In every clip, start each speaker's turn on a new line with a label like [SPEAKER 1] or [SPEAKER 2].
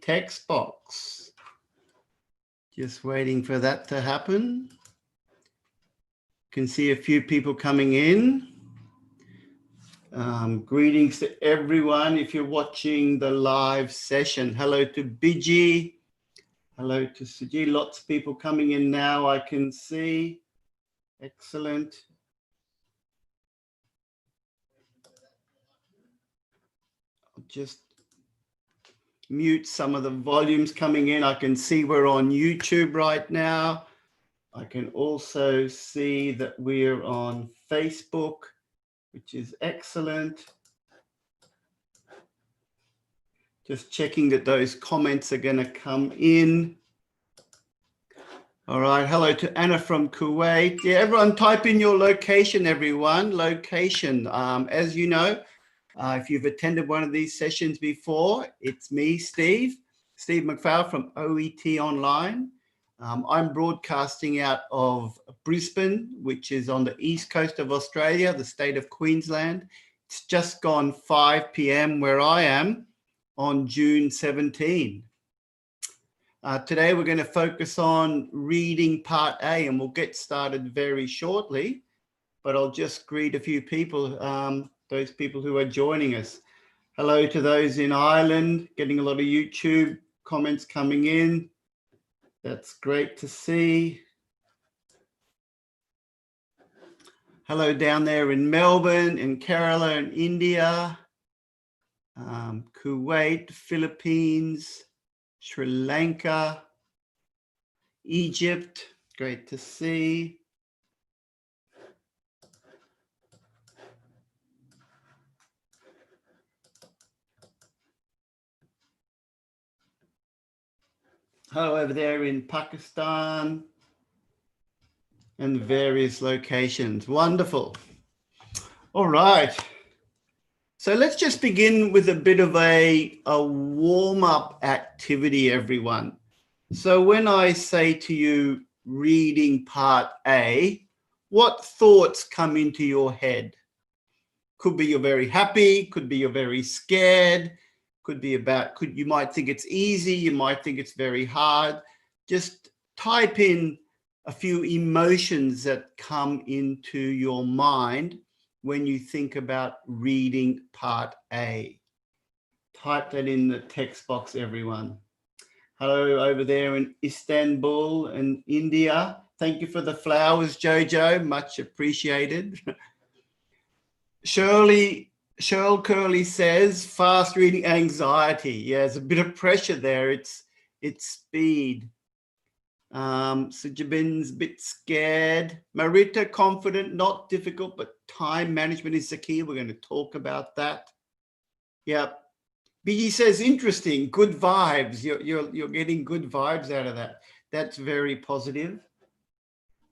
[SPEAKER 1] text box. Just waiting for that to happen. Can see a few people coming in. Greetings to everyone if you're watching the live session. Hello to Biji. Hello to Suji. Lots of people coming in now, I can see. Excellent. I'll just mute some of the volumes coming in. I can see we're on YouTube right now. I can also see that we're on Facebook, which is excellent. Just checking that those comments are going to come in. All right. Hello to Anna from Kuwait. Yeah, everyone type in your location, everyone. Location. As you know, if you've attended one of these sessions before, it's me, Steve McPhail from OET Online. I'm broadcasting out of Brisbane, which is on the east coast of Australia, the state of Queensland. It's just gone 5 p.m. where I am on June 17. Today we're going to focus on reading part A, and we'll get started very shortly, but I'll just greet a few people, those people who are joining us. Hello to those in Ireland, getting a lot of YouTube comments coming in. That's great to see. Hello down there in Melbourne, in Kerala, in India, Kuwait, Philippines, Sri Lanka, Egypt. Great to see. Hello over there in Pakistan and various locations. Wonderful. All right. So let's just begin with a bit of a warm-up activity, everyone. So when I say to you, reading part A, what thoughts come into your head? Could be you're very happy, could be you're very scared, could be about, you might think it's easy, you might think it's very hard. Just type in a few emotions that come into your mind when you think about reading part A. Type that in the text box, everyone. Hello over there in Istanbul and India. Thank you for the flowers, Jojo, much appreciated. Cheryl Curley says, fast reading anxiety. Yeah, there's a bit of pressure there. It's speed. So Jabin's a bit scared. Marita, confident, not difficult, but time management is the key. We're going to talk about that. Yeah. BG says, interesting, good vibes. You're getting good vibes out of that. That's very positive.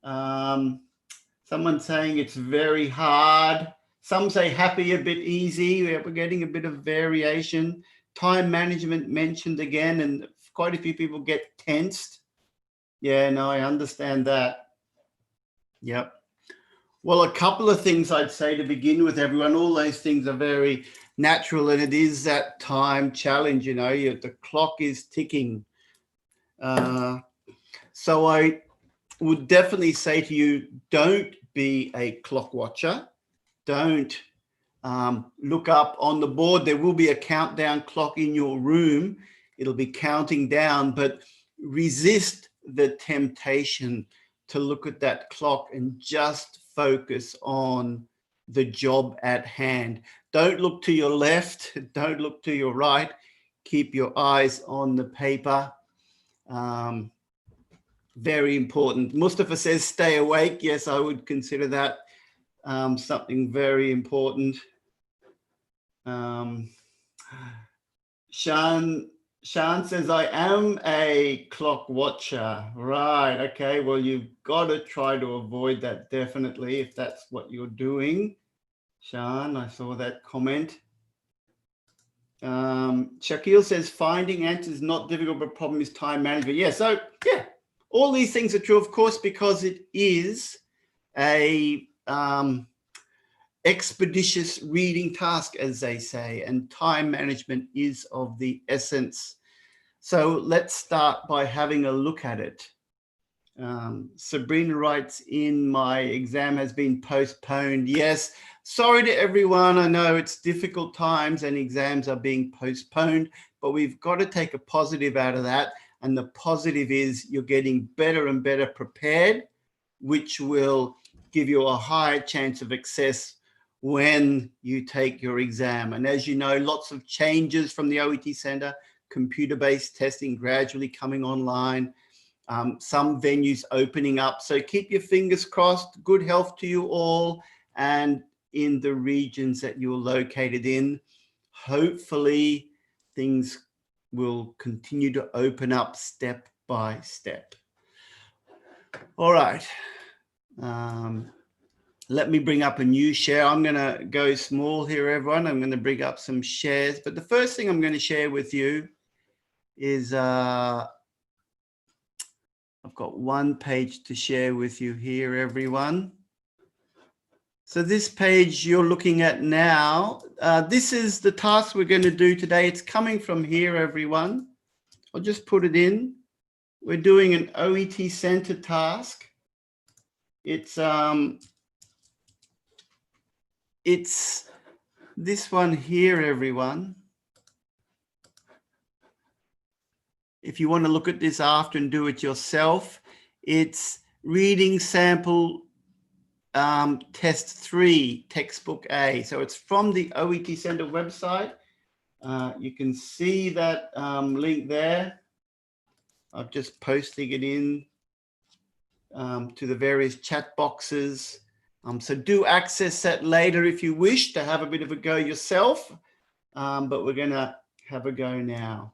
[SPEAKER 1] Someone saying it's very hard. Some say happy, a bit easy. We're getting a bit of variation. Time management mentioned again, and quite a few people get tensed. Yeah, no, I understand that. Yep. Well, a couple of things I'd say to begin with, everyone. All those things are very natural, and it is that time challenge, you know, the clock is ticking. So I would definitely say to you, don't be a clock watcher. Don't look up on the board. There will be a countdown clock in your room. It'll be counting down, but resist the temptation to look at that clock and just focus on the job at hand. Don't look to your left. Don't look to your right. Keep your eyes on the paper. Very important. Mustafa says, stay awake. Yes, I would consider that something very important. Shan says, I am a clock watcher. Right. Okay. Well, you've got to try to avoid that, definitely, if that's what you're doing. Shan, I saw that comment. Shaquille says, finding answers is not difficult, but problem is time management. Yeah. So, yeah, all these things are true, of course, because it is a expeditious reading task, as they say, and time management is of the essence. So let's start by having a look at it. Sabrina writes in, my exam has been postponed. Yes, sorry to everyone. I know it's difficult times and exams are being postponed, but we've got to take a positive out of that. And the positive is you're getting better and better prepared, which will give you a higher chance of success when you take your exam. And as you know, lots of changes from the OET Centre, computer-based testing gradually coming online. Some venues opening up. So keep your fingers crossed. Good health to you all. And in the regions that you're located in, hopefully things will continue to open up step by step. All right. Let me bring up a new share. I'm going to go small here, everyone. I'm going to bring up some shares. But the first thing I'm going to share with you is I've got one page to share with you here, everyone. So this page you're looking at now, this is the task we're going to do today. It's coming from here, everyone. I'll just put it in. We're doing an OET Centre task. It's this one here, everyone. If you want to look at this after and do it yourself, it's reading sample test 3, textbook A. So it's from the OET Centre website. You can see that link there. I'm just posting it in to the various chat boxes. So do access that later if you wish to have a bit of a go yourself. But we're going to have a go now.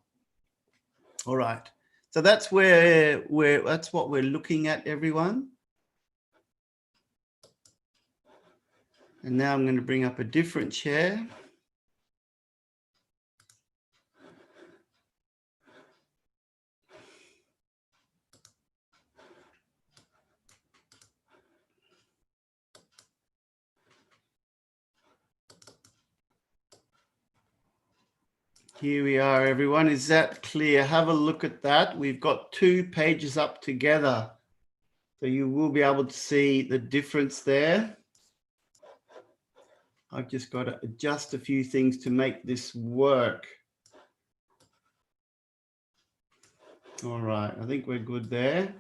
[SPEAKER 1] All right. So that's that's what we're looking at, everyone. And now I'm going to bring up a different chair. Here we are, everyone. Is that clear? Have a look at that. We've got 2 pages up together. So you will be able to see the difference there. I've just got to adjust a few things to make this work. All right, I think we're good there.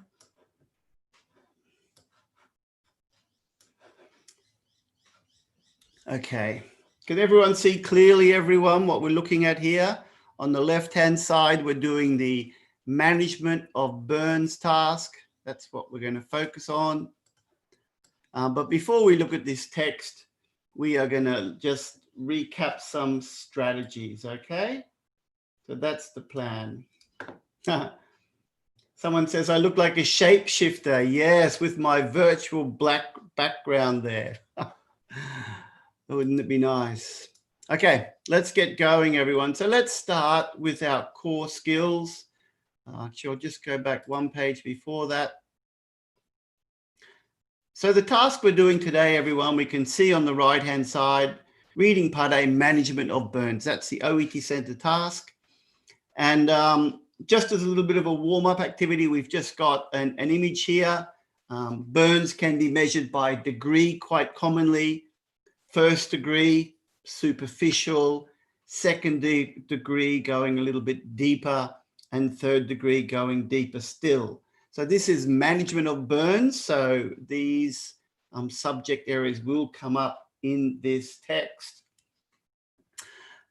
[SPEAKER 1] Okay, can everyone see clearly, everyone, what we're looking at here? On the left-hand side, we're doing the management of burns task. That's what we're going to focus on. But before we look at this text, we are going to just recap some strategies, okay? So that's the plan. Someone says, I look like a shapeshifter. Yes, with my virtual black background there. Wouldn't it be nice? Okay, let's get going, everyone. So let's start with our core skills. Actually, I'll just go back one page before that. So the task we're doing today, everyone, we can see on the right-hand side, Reading Part A, Management of Burns. That's the OET Centre task. And just as a little bit of a warm-up activity, we've just got an image here. Burns can be measured by degree quite commonly. First degree, superficial. Second degree, going a little bit deeper. And third degree, going deeper still. So this is management of burns. So these subject areas will come up in this text.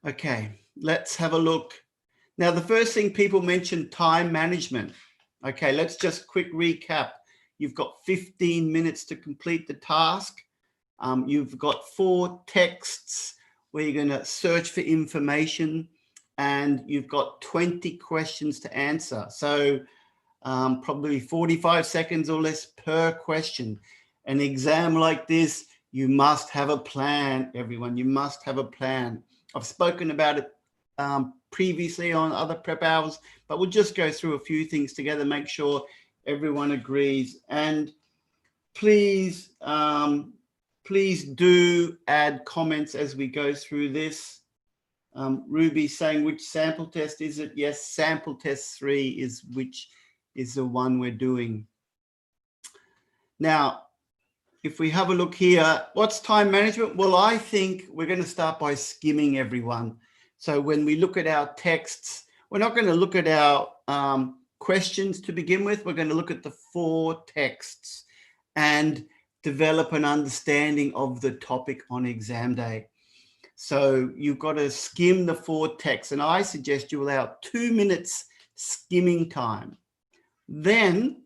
[SPEAKER 1] Okay, let's have a look. Now, the first thing people mentioned, time management. Okay, let's just quick recap. You've got 15 minutes to complete the task. You've got 4 texts where you're going to search for information, and you've got 20 questions to answer. So probably 45 seconds or less per question. An exam like this, you must have a plan, everyone. You must have a plan. I've spoken about it previously on other prep hours, but we'll just go through a few things together, make sure everyone agrees. And please, please do add comments as we go through this. Ruby saying, which sample test is it? Yes, sample test 3 is the one we're doing. Now, if we have a look here, what's time management? Well, I think we're going to start by skimming, everyone. So when we look at our texts, we're not going to look at our questions to begin with. We're going to look at the 4 texts and develop an understanding of the topic on exam day. So you've got to skim the 4 texts, and I suggest you allow 2 minutes skimming time. Then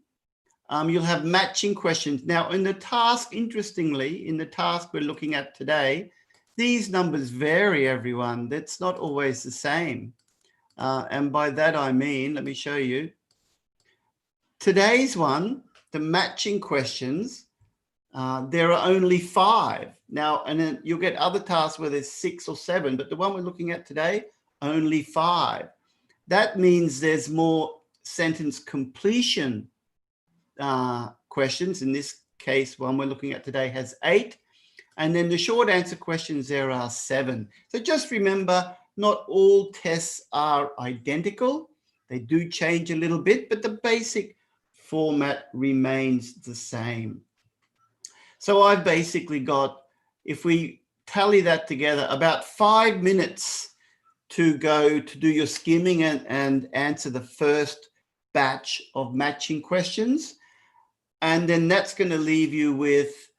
[SPEAKER 1] you'll have matching questions. Now, in the task, interestingly, in the task we're looking at today, these numbers vary, everyone. That's not always the same. And by that, I mean, let me show you. Today's one, the matching questions, there are only 5. Now, and then you'll get other tasks where there's 6 or 7, but the one we're looking at today, only 5. That means there's more sentence completion questions. In this case, one we're looking at today has 8. And then the short answer questions, there are 7. So just remember, not all tests are identical. They do change a little bit, but the basic format remains the same. So I've basically got, if we tally that together, about 5 minutes to go to do your skimming and answer the first batch of matching questions. And then that's going to leave you with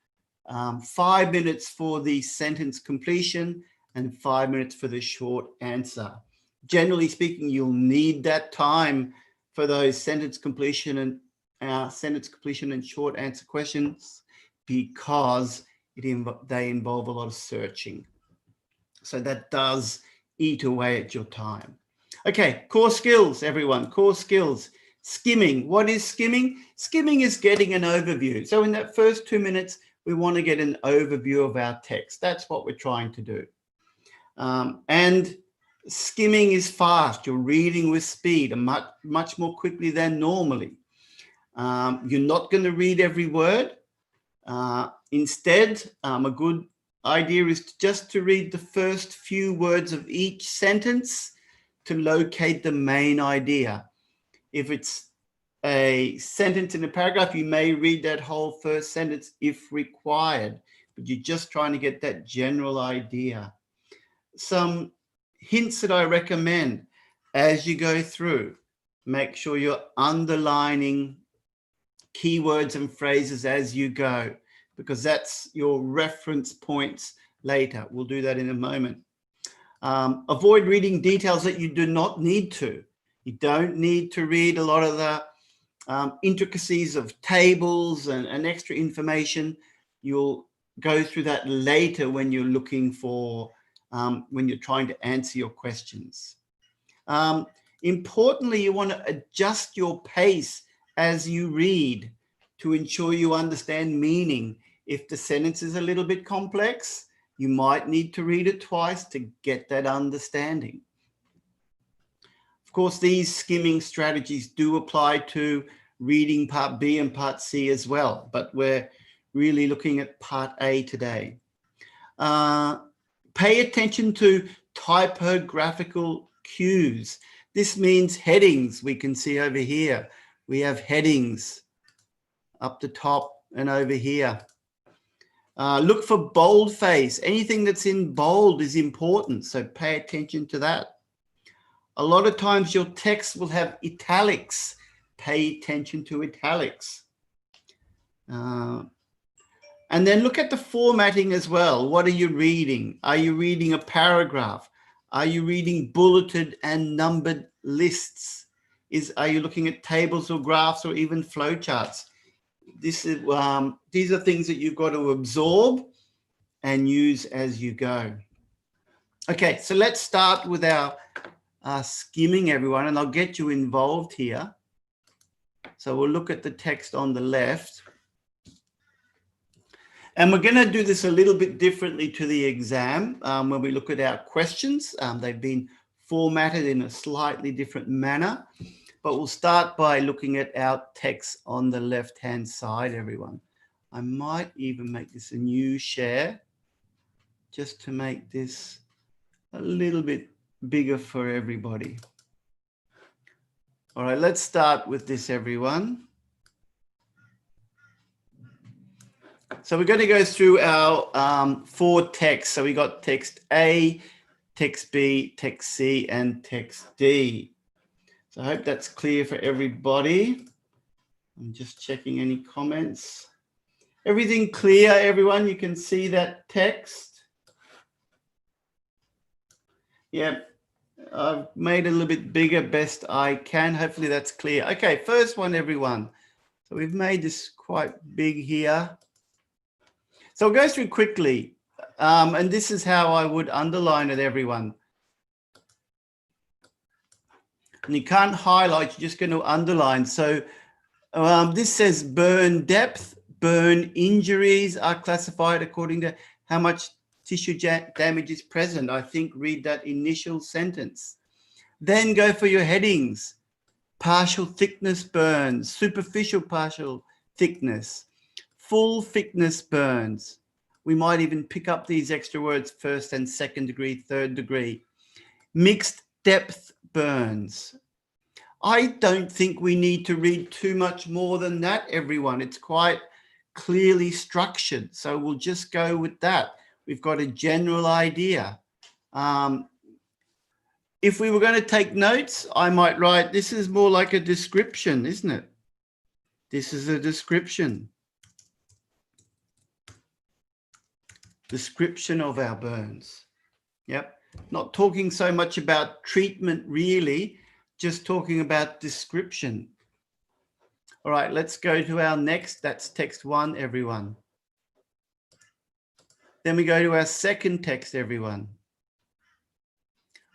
[SPEAKER 1] 5 minutes for the sentence completion and 5 minutes for the short answer. Generally speaking, you'll need that time for those sentence completion and short answer questions because they involve a lot of searching. So that does eat away at your time. Okay, core skills, everyone, core skills. Skimming. What is skimming? Skimming is getting an overview. So in that first 2 minutes, we want to get an overview of our text. That's what we're trying to do. And skimming is fast. You're reading with speed and much more quickly than normally. You're not going to read every word. Instead, a good idea is just to read the first few words of each sentence to locate the main idea. If it's a sentence in a paragraph, you may read that whole first sentence if required, but you're just trying to get that general idea. Some hints that I recommend as you go through, make sure you're underlining keywords and phrases as you go, because that's your reference points later. We'll do that in a moment. Avoid reading details that you do not need to. You don't need to read a lot of the intricacies of tables and extra information. You'll go through that later when you're looking for, when you're trying to answer your questions. Importantly, you want to adjust your pace as you read to ensure you understand meaning. If the sentence is a little bit complex, you might need to read it twice to get that understanding. Of course, these skimming strategies do apply to reading part B and part C as well, but we're really looking at part A today. Pay attention to typographical cues. This means headings. We can see over here, we have headings up the top and over here. Look for boldface. Anything that's in bold is important, so pay attention to that. A lot of times your text will have italics. Pay attention to italics. And then look at the formatting as well. What are you reading? Are you reading a paragraph? Are you reading bulleted and numbered lists? Are you looking at tables or graphs or even flowcharts? These are things that you've got to absorb and use as you go. Okay, so let's start with our skimming, everyone, and I'll get you involved here. So we'll look at the text on the left. And we're going to do this a little bit differently to the exam when we look at our questions. They've been formatted in a slightly different manner. But we'll start by looking at our text on the left-hand side, everyone. I might even make this a new share just to make this a little bit bigger for everybody. All right, let's start with this, everyone. So we're going to go through our 4 texts. So we got text A, text B, text C, and text D. So I hope that's clear for everybody. I'm just checking any comments. Everything clear, everyone? You can see that text? Yeah, I've made it a little bit bigger, best I can. Hopefully that's clear. Okay, first one, everyone. So we've made this quite big here. So I'll go through quickly. And this is how I would underline it, everyone. And you can't highlight, you're just going to underline. So this says burn depth. Burn injuries are classified according to how much tissue damage is present. I think read that initial sentence. Then go for your headings. Partial thickness burns, superficial partial thickness, full thickness burns. We might even pick up these extra words, 1st and 2nd degree, 3rd degree. Mixed depth burns. I don't think we need to read too much more than that, everyone. It's quite clearly structured. So we'll just go with that. We've got a general idea. If we were going to take notes, I might write, this is more like a description, isn't it? This is a description. Description of our burns. Yep. Not talking so much about treatment, really, just talking about description. All right, let's go to our next. That's text 1, everyone. Then we go to our second text, everyone.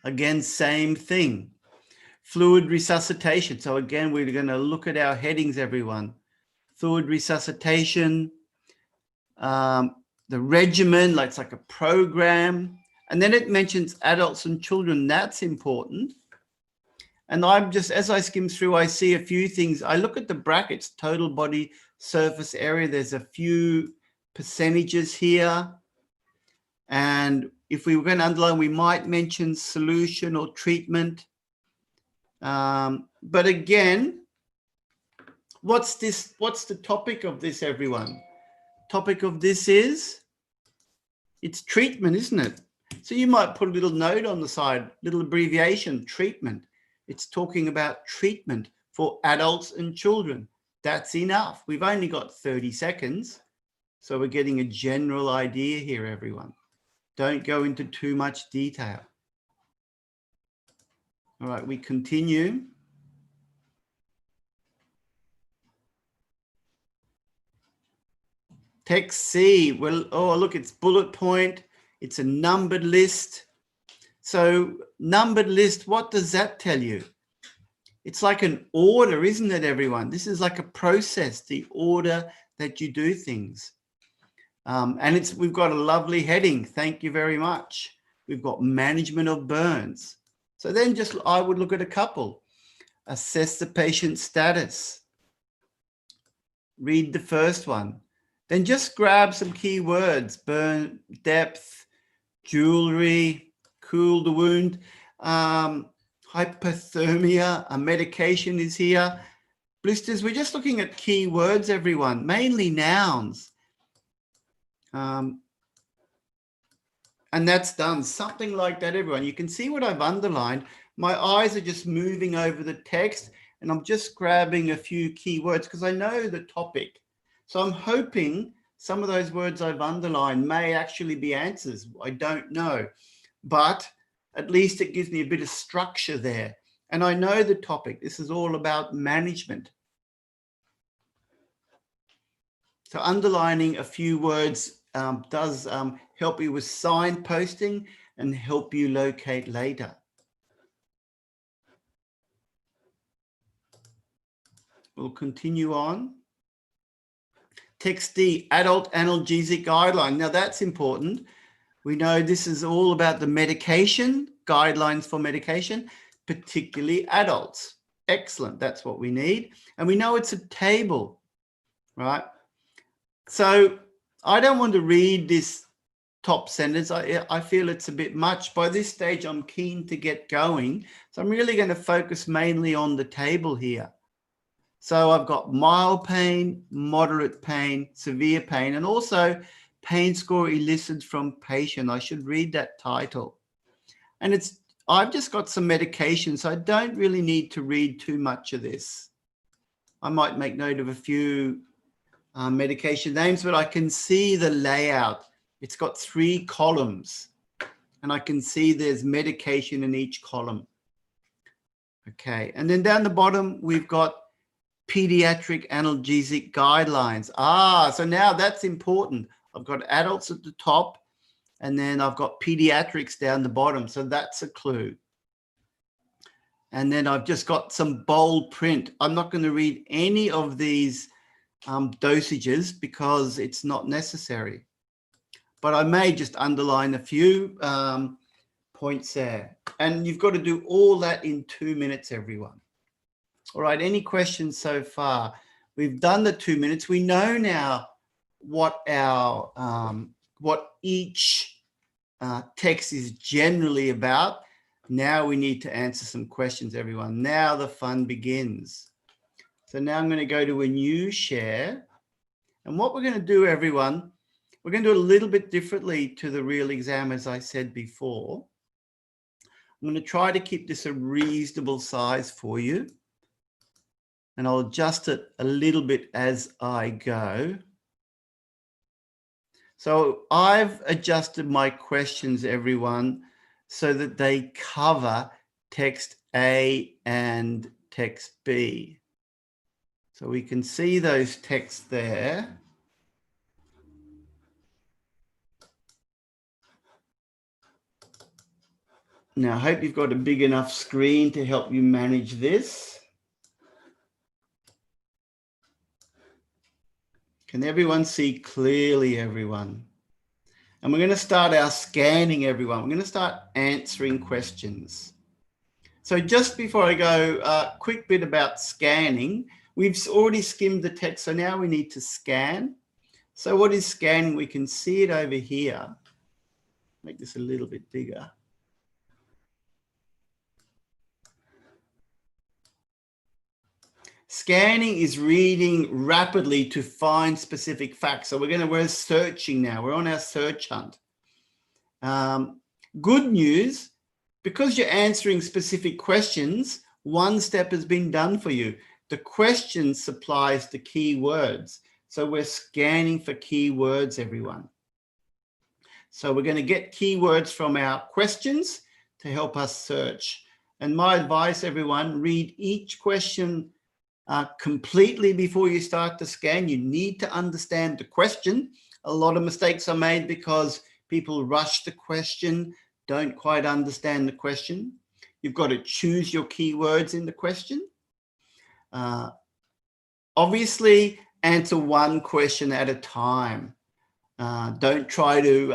[SPEAKER 1] Again, same thing. Fluid resuscitation. So again, we're going to look at our headings, everyone. Fluid resuscitation. The regimen, like it's like a program. And then it mentions adults and children. That's important. And I'm just, as I skim through, I see a few things. I look at the brackets, total body surface area. There's a few percentages here. And if we were going to underline, we might mention solution or treatment. But again, what's this? What's the topic of this, everyone? Topic of this is, it's treatment, isn't it? So you might put a little note on the side, little abbreviation, treatment. It's talking about treatment for adults and children. That's enough. We've only got 30 seconds. So we're getting a general idea here, everyone. Don't go into too much detail. All right, we continue. Text C, well, oh, look, it's bullet point. It's a numbered list. So numbered list, what does that tell you? It's like an order, isn't it, everyone? This is like a process, the order that you do things. And we've got a lovely heading. Thank you very much. We've got management of burns. So then just, I would look at a couple. Assess the patient's status. Read the first one. Then just grab some key words, burn depth, jewelry, cool the wound, hypothermia, a medication is here. Blisters, we're just looking at key words, everyone, mainly nouns. And that's done, something like that, everyone. You can see what I've underlined. My eyes are just moving over the text and I'm just grabbing a few key words because I know the topic. So I'm hoping some of those words I've underlined may actually be answers. I don't know, but at least it gives me a bit of structure there. And I know the topic. This is all about management. So underlining a few words does help you with signposting and help you locate later. We'll continue on. Text D, adult analgesic guideline. Now that's important. We know this is all about the medication, guidelines for medication, particularly adults. Excellent, that's what we need. And we know it's a table, right? So I don't want to read this top sentence. I feel it's a bit much. By this stage, I'm keen to get going. So I'm really going to focus mainly on the table here. So I've got mild pain, moderate pain, severe pain, and also pain score elicited from patient. I should read that title. And I've just got some medication, so I don't really need to read too much of this. I might make note of a few medication names, but I can see the layout. It's got 3 columns, and I can see there's medication in each column. Okay, and then down the bottom, we've got pediatric analgesic guidelines. So now that's important. I've got adults at the top, and then I've got pediatrics down the bottom. So that's a clue. And then I've just got some bold print. I'm not going to read any of these dosages because it's not necessary. But I may just underline a few points there. And you've got to do all that in 2 minutes, everyone. All right, any questions so far? We've done the 2 minutes. We know now what each text is generally about. Now we need to answer some questions, everyone. Now the fun begins. So now I'm going to go to a new share. And what we're going to do, everyone, we're going to do a little bit differently to the real exam, as I said before. I'm going to try to keep this a reasonable size for you. And I'll adjust it a little bit as I go. So I've adjusted my questions, everyone, so that they cover text A and text B. So we can see those texts there. Now, I hope you've got a big enough screen to help you manage this. Can everyone see clearly, everyone? And we're going to start our scanning, everyone. We're going to start answering questions. So just before I go, a quick bit about scanning. We've already skimmed the text, so now we need to scan. So what is scanning? We can see it over here. Make this a little bit bigger. Scanning is reading rapidly to find specific facts. So we're searching now. We're on our search hunt. Good news, because you're answering specific questions, one step has been done for you. The question supplies the keywords. So we're scanning for keywords, everyone. So we're going to get keywords from our questions to help us search. And my advice, everyone, read each question completely before you start to scan. You need to understand the question. A lot of mistakes are made because people rush the question, don't quite understand the question. You've got to choose your keywords in the question. Obviously, answer one question at a time. Don't try to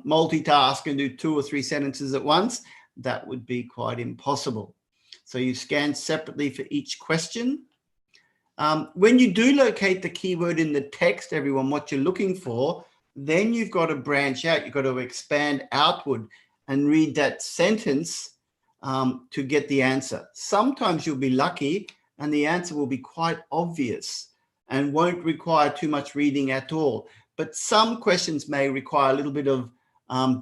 [SPEAKER 1] multitask and do 2 or 3 sentences at once. That would be quite impossible. So you scan separately for each question. When you do locate the keyword in the text, everyone, what you're looking for, then you've got to branch out. You've got to expand outward and read that sentence to get the answer. Sometimes you'll be lucky and the answer will be quite obvious and won't require too much reading at all. But some questions may require a little bit of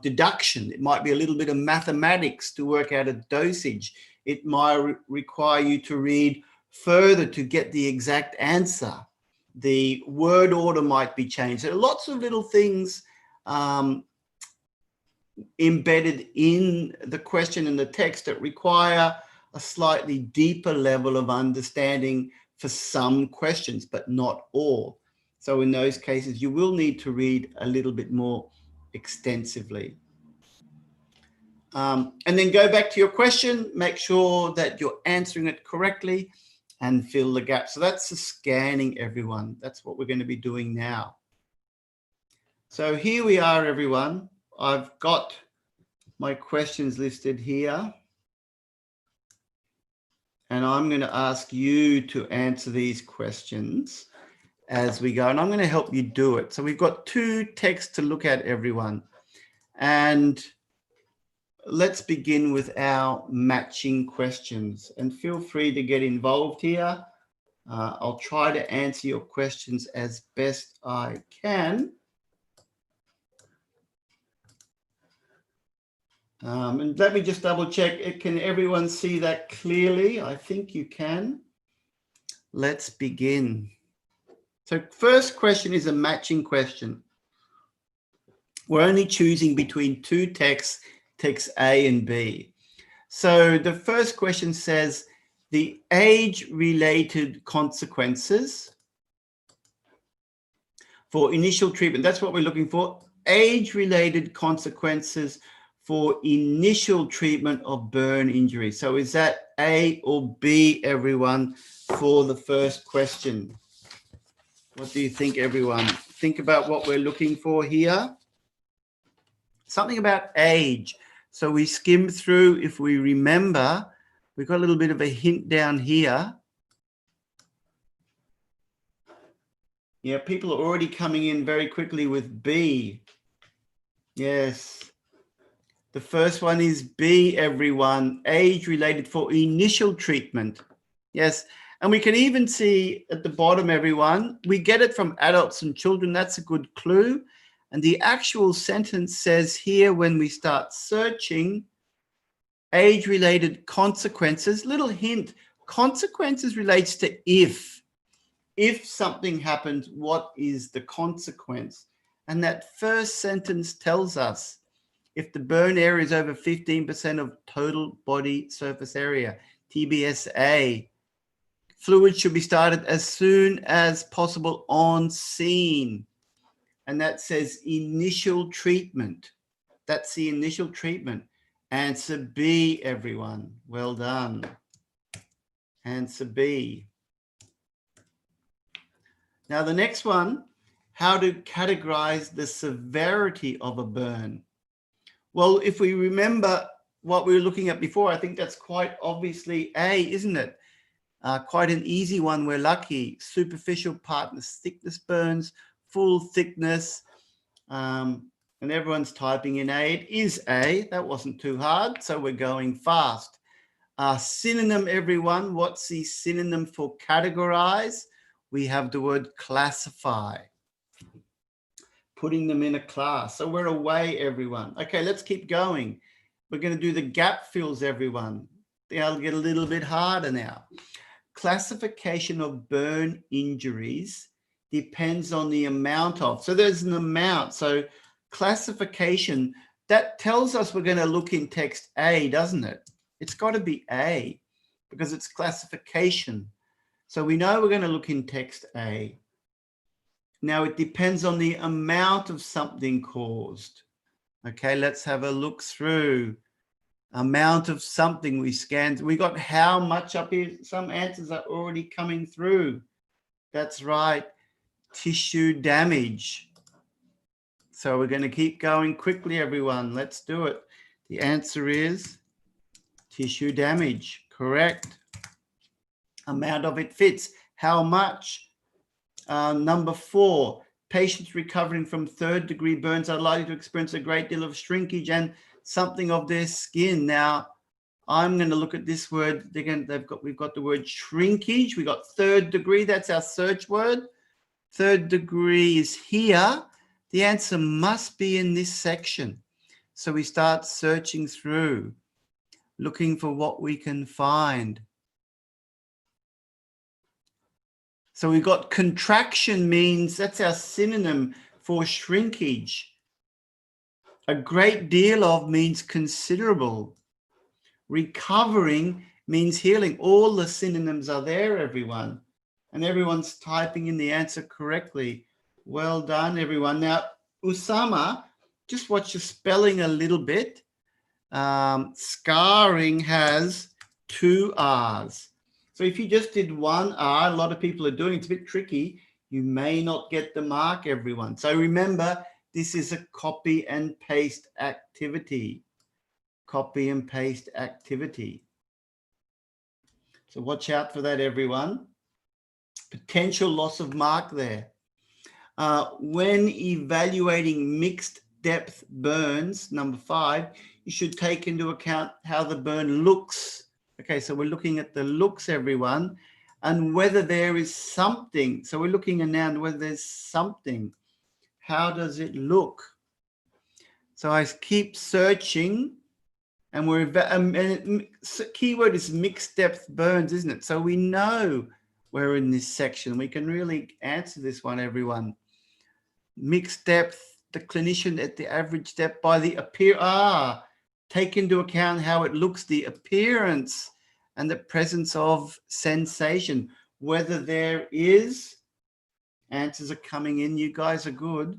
[SPEAKER 1] deduction. It might be a little bit of mathematics to work out a dosage. It might require you to read further to get the exact answer. The word order might be changed. There are lots of little things embedded in the question and the text that require a slightly deeper level of understanding for some questions, but not all. So in those cases, you will need to read a little bit more extensively. And then go back to your question, make sure that you're answering it correctly and fill the gap. So that's the scanning, everyone. That's what we're going to be doing now. So here we are, everyone. I've got my questions listed here. And I'm going to ask you to answer these questions as we go. And I'm going to help you do it. So we've got 2 texts to look at, everyone. And let's begin with our matching questions, and feel free to get involved here. I'll try to answer your questions as best I can. And let me just double check. Can everyone see that clearly? I think you can. Let's begin. So first question is a matching question. We're only choosing between two texts, text A and B. So the first question says the age-related consequences for initial treatment. That's what we're looking for. Age-related consequences for initial treatment of burn injury. So is that A or B, everyone, for the first question? What do you think, everyone? Think about what we're looking for here. Something about age. So we skim through. If we remember, we've got a little bit of a hint down here. Yeah, people are already coming in very quickly with B. Yes. The first one is B, everyone. Age-related for initial treatment. Yes. And we can even see at the bottom, everyone, we get it from adults and children. That's a good clue. And the actual sentence says here, when we start searching, age-related consequences, little hint, consequences relates to if. If something happens, what is the consequence? And that first sentence tells us if the burn area is over 15% of total body surface area, TBSA, fluid should be started as soon as possible on scene. And that says initial treatment. That's the initial treatment. Answer B, everyone. Well done. Answer B. Now the next one, how to categorize the severity of a burn. Well, if we remember what we were looking at before, I think that's quite obviously A, isn't it? Quite an easy one. We're lucky. Superficial partners thickness burns, full thickness, and everyone's typing in A. It is A. That wasn't too hard, so we're going fast. Synonym, everyone. What's the synonym for categorize? We have the word classify. Putting them in a class. So we're away, everyone. Okay, let's keep going. We're going to do the gap fills, everyone. They'll get a little bit harder now. Classification of burn injuries depends on the amount of. So there's an amount. So classification, that tells us we're going to look in text A, doesn't it? It's got to be A because it's classification. So we know we're going to look in text A. Now it depends on the amount of something caused. Okay, let's have a look through. Amount of something we scanned. We got how much up here. Some answers are already coming through. That's right. Tissue damage. So we're going to keep going quickly, everyone. Let's do it. The answer is tissue damage. Correct. Amount of it fits. How much? Number 4, patients recovering from 3rd-degree burns are likely to experience a great deal of shrinkage and something of their skin. Now, I'm going to look at this word. We've got the word shrinkage. We got 3rd degree. That's our search word. 3rd degree is here. The answer must be in this section. So we start searching through, looking for what we can find. So we've got contraction means, that's our synonym for shrinkage. A great deal of means considerable. Recovering means healing. All the synonyms are there, everyone. And everyone's typing in the answer correctly. Well done, everyone. Now, Usama, just watch your spelling a little bit. Scarring has 2 R's. So if you just did 1 R, a lot of people are doing it. It's a bit tricky. You may not get the mark, everyone. So remember, this is a copy and paste activity. Copy and paste activity. So watch out for that, everyone. Potential loss of mark there. When evaluating mixed depth burns, number 5, you should take into account how the burn looks. Okay, so we're looking at the looks, everyone, and whether there is something. So we're looking at now whether there's something. How does it look? So I keep searching, and keyword is mixed depth burns, isn't it? So we know we're in this section. We can really answer this one, everyone. Mixed depth, the clinician at the average depth by the take into account how it looks, the appearance and the presence of sensation. Whether there is, answers are coming in, you guys are good.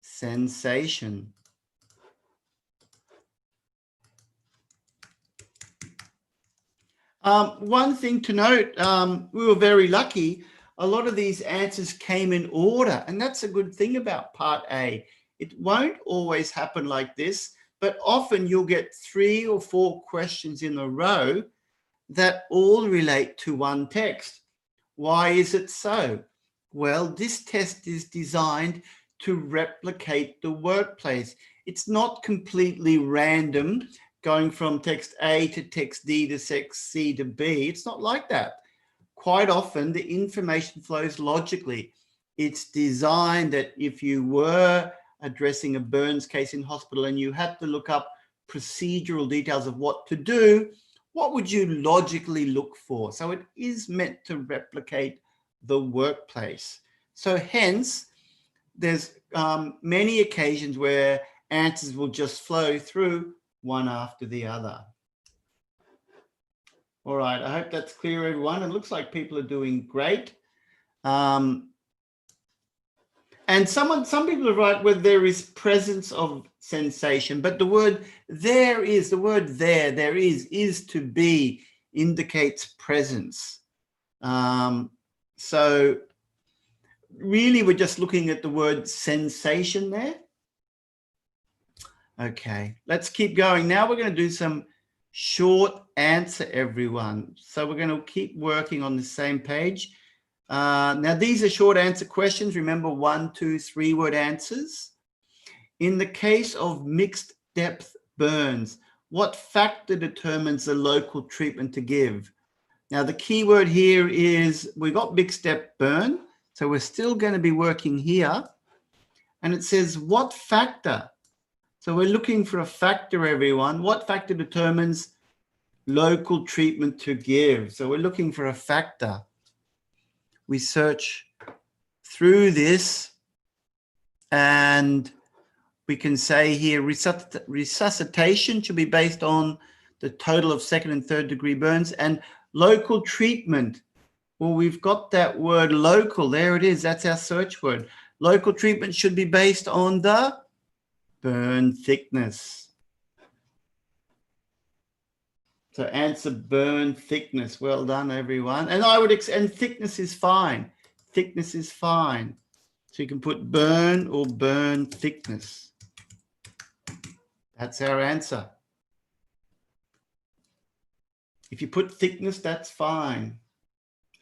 [SPEAKER 1] Sensation. One thing to note, we were very lucky. A lot of these answers came in order, and that's a good thing about Part A. It won't always happen like this, but often you'll get 3 or 4 questions in a row that all relate to one text. Why is it so? Well, this test is designed to replicate the workplace. It's not completely random, going from text A to text D to text C to B. It's not like that. Quite often, the information flows logically. It's designed that if you were addressing a burns case in hospital and you had to look up procedural details of what to do, what would you logically look for? So it is meant to replicate the workplace. So hence, there's many occasions where answers will just flow through one after the other. All right, I hope that's clear, everyone. It looks like people are doing great. And some people are right where there is presence of sensation, but the word there is to be indicates presence. So really we're just looking at the word sensation there. Okay, let's keep going. Now we're going to do some short answer, everyone. So we're going to keep working on the same page. Now, these are short answer questions. Remember, 1, 2, 3 word answers. In the case of mixed depth burns, what factor determines the local treatment to give? Now, the key word here is we got mixed depth burn. So we're still going to be working here. And it says what factor? So we're looking for a factor, everyone. What factor determines local treatment to give? So we're looking for a factor. We search through this and we can say here resuscitation should be based on the total of 2nd and 3rd degree burns, and local treatment. Well, we've got that word local. There it is. That's our search word. Local treatment should be based on the burn thickness. So answer burn thickness. Well done, everyone. And and thickness is fine. Thickness is fine. So you can put burn or burn thickness. That's our answer. If you put thickness, that's fine.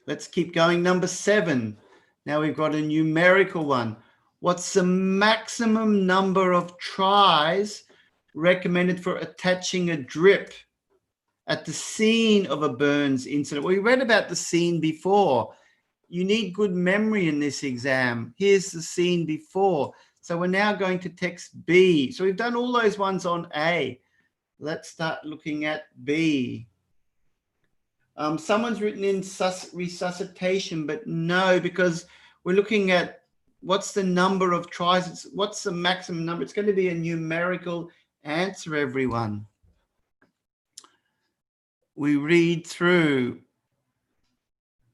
[SPEAKER 1] Let's keep going. Number 7. Now we've got a numerical one. What's the maximum number of tries recommended for attaching a drip at the scene of a burns incident? We read about the scene before. You need good memory in this exam. Here's the scene before. So we're now going to text B. So we've done all those ones on A. Let's start looking at B. Someone's written in resuscitation, but no, because we're looking at what's the number of tries. What's the maximum number? It's going to be a numerical answer, everyone. We read through.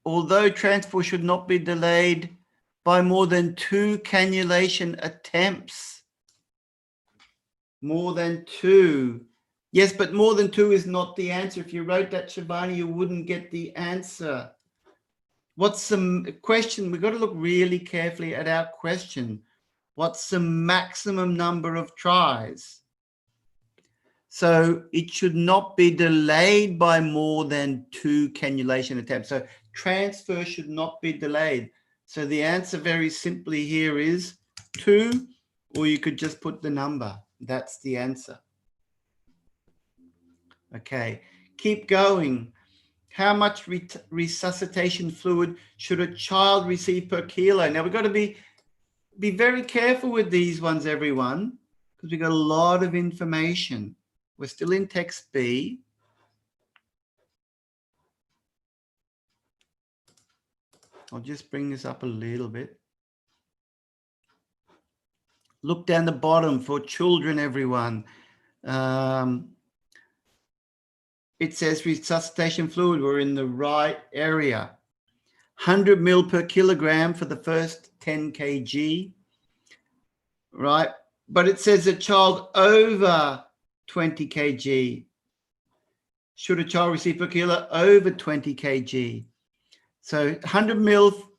[SPEAKER 1] Although transport should not be delayed by more than 2 cannulation attempts. More than 2. Yes, but more than 2 is not the answer. If you wrote that, Shivani, you wouldn't get the answer. What's the question? We've got to look really carefully at our question. What's the maximum number of tries? So it should not be delayed by more than 2 cannulation attempts. So transfer should not be delayed. So the answer very simply here is 2 or you could just put the number. That's the answer. Okay, keep going. How much resuscitation fluid should a child receive per kilo? Now we've got to be very careful with these ones, everyone, because we've got a lot of information. We're still in text B. I'll just bring this up a little bit. Look down the bottom for children, everyone. It says resuscitation fluid. We're in the right area. 100 mil per kilogram for the first 10 kg, right? But it says a child over 20 kg. Should a child receive per kilo over 20 kg? So 100 mil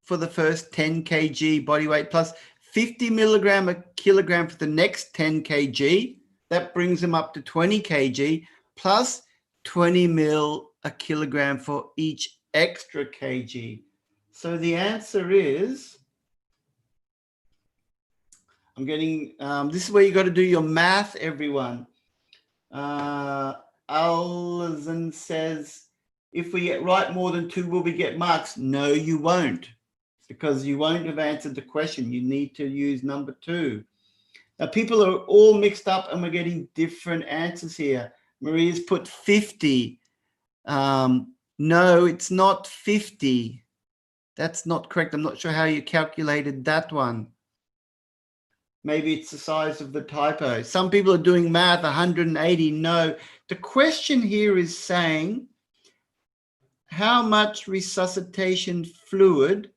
[SPEAKER 1] for the first 10 kg body weight plus 50 milligram a kilogram for the next 10 kg. That brings them up to 20 kg plus 20 mil a kilogram for each extra kg. So the answer is, I'm getting, this is where you got to do your math, everyone. Alison says, if we get right more than 2, will we get marks? No, you won't, because you won't have answered the question. You need to use number 2. Now, people are all mixed up and we're getting different answers here. Maria's put 50. No, it's not 50. That's not correct. I'm not sure how you calculated that one. Maybe it's the size of the typo. Some people are doing math, 180. No, the question here is saying how much resuscitation fluid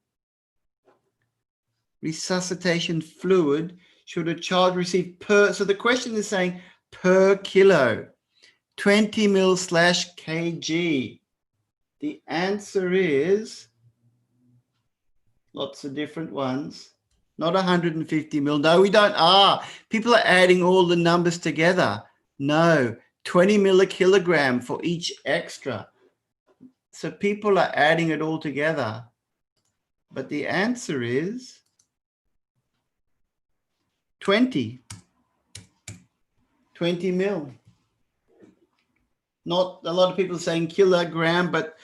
[SPEAKER 1] should a child receive per, so the question is saying per kilo, 20 mil / kg. The answer is lots of different ones. Not 150 mil. No, we don't. People are adding all the numbers together. No, 20 mil a kilogram for each extra. So people are adding it all together. But the answer is 20 mil. Not a lot of people saying kilogram, but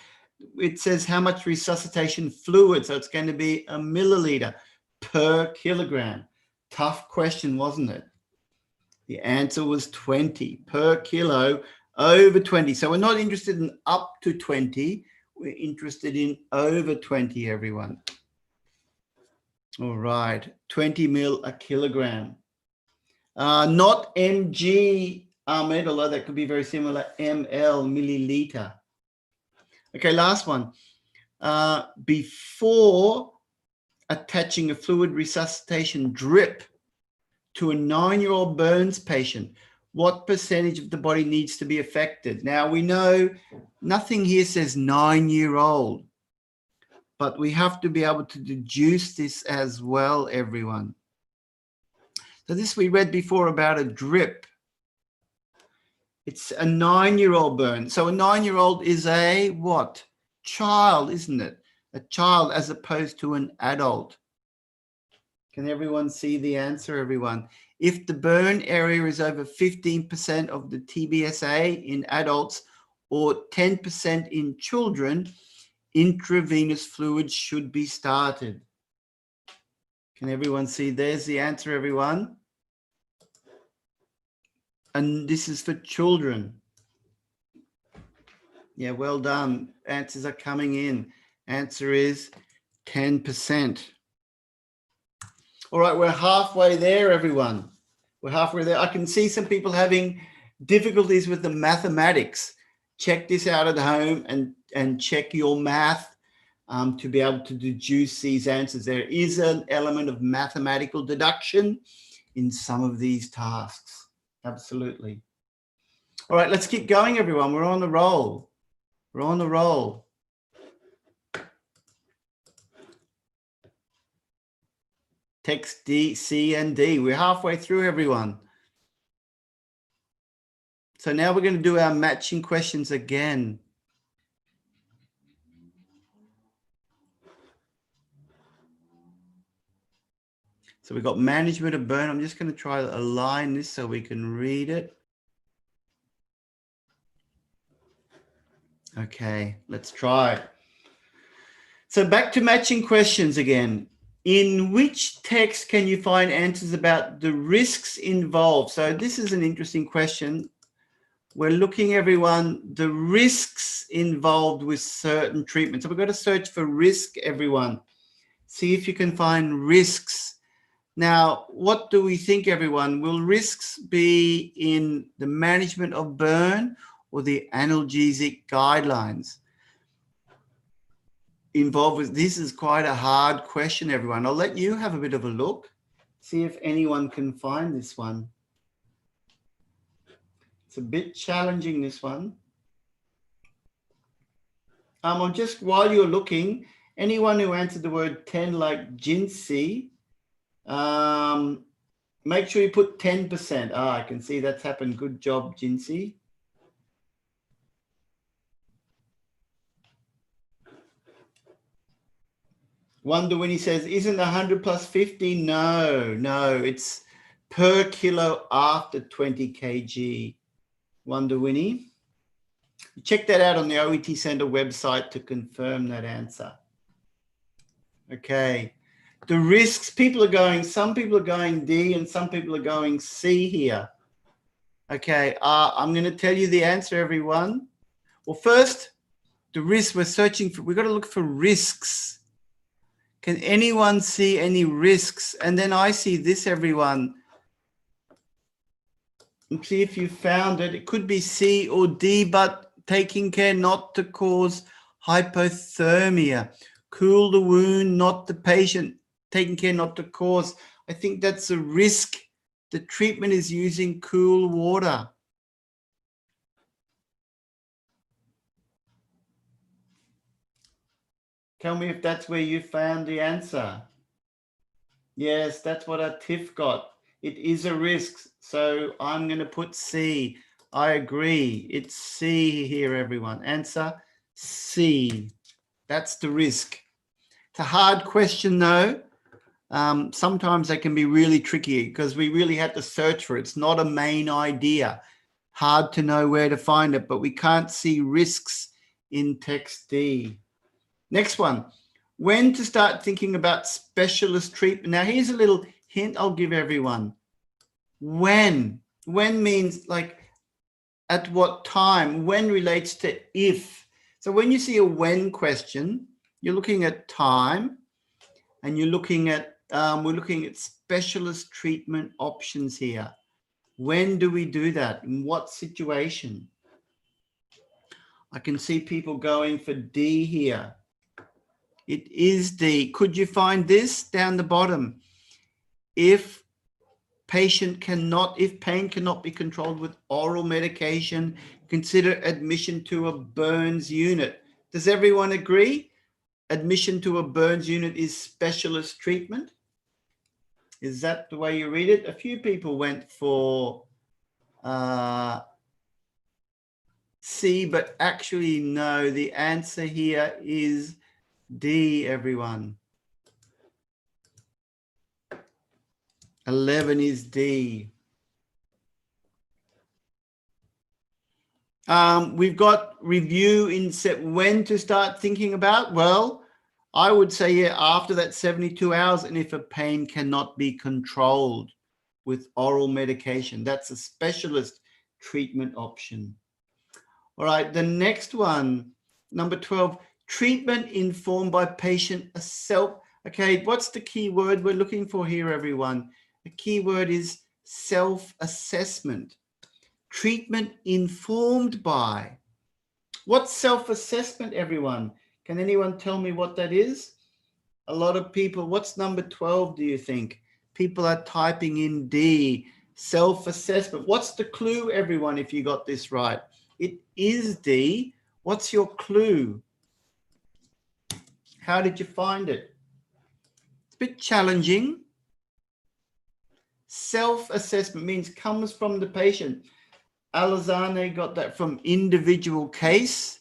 [SPEAKER 1] it says how much resuscitation fluid. So it's going to be a milliliter per kilogram. Tough question, wasn't it? The answer was 20 per kilo, over 20. So we're not interested in up to 20. We're interested in over 20, everyone. All right, 20 mil a kilogram. Not mg, Ahmed, although that could be very similar, ml, milliliter. Okay, last one. Before attaching a fluid resuscitation drip to a 9-year-old burns patient, what percentage of the body needs to be affected? Now, we know nothing here says 9-year-old, but we have to be able to deduce this as well, everyone. So this we read before about a drip. It's a 9-year-old burn. So a 9-year-old is a what? Child, isn't it? A child as opposed to an adult. Can everyone see the answer, everyone? If the burn area is over 15% of the TBSA in adults or 10% in children, intravenous fluid should be started. Can everyone see? There's the answer, everyone. And this is for children. Yeah, well done. Answers are coming in. Answer is 10%. All right, we're halfway there, everyone. We're halfway there. I can see some people having difficulties with the mathematics. Check this out at home and check your math to be able to deduce these answers. There is an element of mathematical deduction in some of these tasks. Absolutely. All right, let's keep going, everyone. We're on the roll. We're on the roll. Text D, C, and D. We're halfway through, everyone. So now we're going to do our matching questions again. So we've got management of burn. I'm just going to try to align this so we can read it. Okay, let's try. So back to matching questions again. In which text can you find answers about the risks involved? So this is an interesting question. We're looking, everyone, the risks involved with certain treatments. So we've got to search for risk, everyone. See if you can find risks. Now, what do we think, everyone? Will risks be in the management of burn or the analgesic guidelines? Involved with this is quite a hard question, everyone. I'll let you have a bit of a look, see if anyone can find this one. It's a bit challenging, this one. Just while you're looking, anyone who answered the word 10 like Jinsey, make sure you put 10%. I can see that's happened. Good job, Jinsey. Wonder when he says, isn't 100 plus 50? No, it's per kilo after 20 kg. Wonder Winnie. Check that out on the OET Center website to confirm that answer. Okay. The risks, some people are going D and some people are going C here. Okay, I'm going to tell you the answer, everyone. Well, first, the risks we're searching for, we've got to look for risks. Can anyone see any risks? And then I see this, everyone. And see if you found it. It could be C or D, but taking care not to cause hypothermia. Cool the wound, not the patient. Taking care not to cause. I think that's a risk. The treatment is using cool water. Tell me if that's where you found the answer. Yes, that's what our TIFF got. It is a risk. So I'm going to put C. I agree. It's C here, everyone. Answer C. That's the risk. It's a hard question, though. Sometimes they can be really tricky because we really have to search for it. It's not a main idea. Hard to know where to find it, but we can't see risks in text D. Next one, when to start thinking about specialist treatment. Now, here's a little hint I'll give everyone. When means like at what time. When relates to if. So when you see a when question, you're looking at time and you're looking at, we're looking at specialist treatment options here. When do we do that? In what situation? I can see people going for D here. It is D. Could you find this down the bottom? If pain cannot be controlled with oral medication, consider admission to a burns unit. Does everyone agree? Admission to a burns unit is specialist treatment. Is that the way you read it? A few people went for C, but actually no, the answer here is D, everyone. 11 is D. We've got review in when to start thinking about. Well, I would say, yeah, after that 72 hours, and if a pain cannot be controlled with oral medication, that's a specialist treatment option. All right, the next one, number 12, treatment informed by patient self. Okay, what's the key word we're looking for here, everyone? The key word is self-assessment. Treatment informed by. What's self-assessment, everyone? Can anyone tell me what that is? A lot of people, what's number 12, do you think? People are typing in D, self-assessment. What's the clue, everyone, if you got this right? It is D. What's your clue? How did you find it? It's a bit challenging. Self-assessment means comes from the patient. Alazane got that from individual case.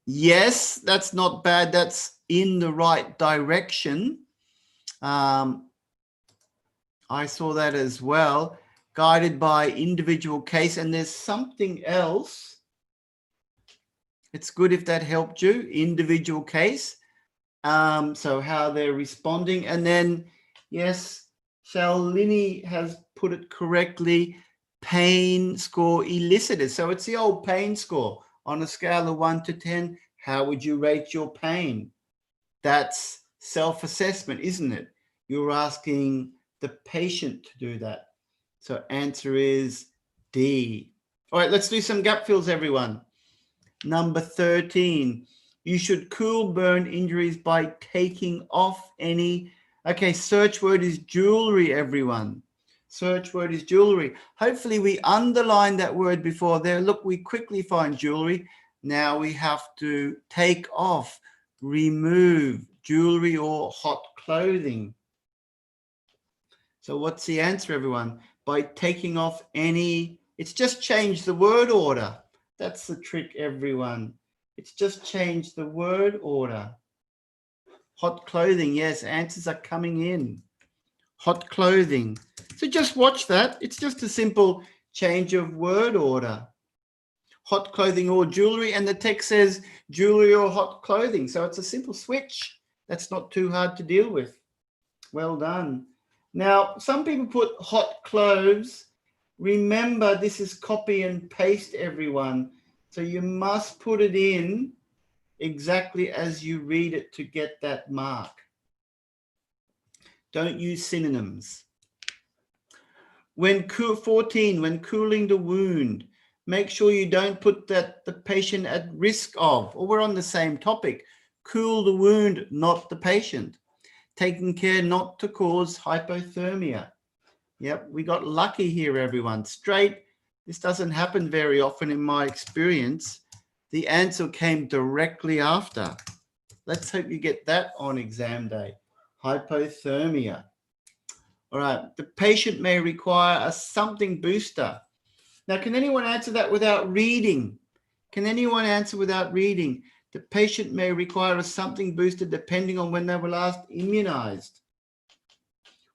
[SPEAKER 1] Yes, that's not bad. That's in the right direction. I saw that as well. Guided by individual case. And there's something else. It's good if that helped you. Individual case. So how they're responding. And then, yes, Shalini has put it correctly. Pain score elicited. So it's the old pain score. On a scale of 1 to 10, how would you rate your pain? That's self-assessment, isn't it? You're asking the patient to do that. So answer is D. All right, let's do some gap fills, everyone. Number 13, you should cool burn injuries by taking off any. Okay, search word is jewelry, everyone. Search word is jewelry. Hopefully we underlined that word before there. Look, we quickly find jewelry. Now we have to take off, remove jewelry or hot clothing. So what's the answer, everyone? By taking off any, it's just changed the word order. That's the trick, everyone. It's just changed the word order. Hot clothing, yes, answers are coming in. Hot clothing. So just watch that. It's just a simple change of word order. Hot clothing or jewelry, and the text says jewelry or hot clothing. So it's a simple switch. That's not too hard to deal with. Well done. Now, some people put hot clothes. Remember, this is copy and paste, everyone. So you must put it in exactly as you read it to get that mark. Don't use synonyms. When 14, when cooling the wound, make sure you don't put that the patient at risk of, or we're on the same topic. Cool the wound, not the patient. Taking care not to cause hypothermia. Yep, we got lucky here, everyone. Straight. This doesn't happen very often in my experience. The answer came directly after. Let's hope you get that on exam day. Hypothermia. All right, the patient may require a something booster. Now, can anyone answer that without reading? Can anyone answer without reading? The patient may require a something booster depending on when they were last immunized.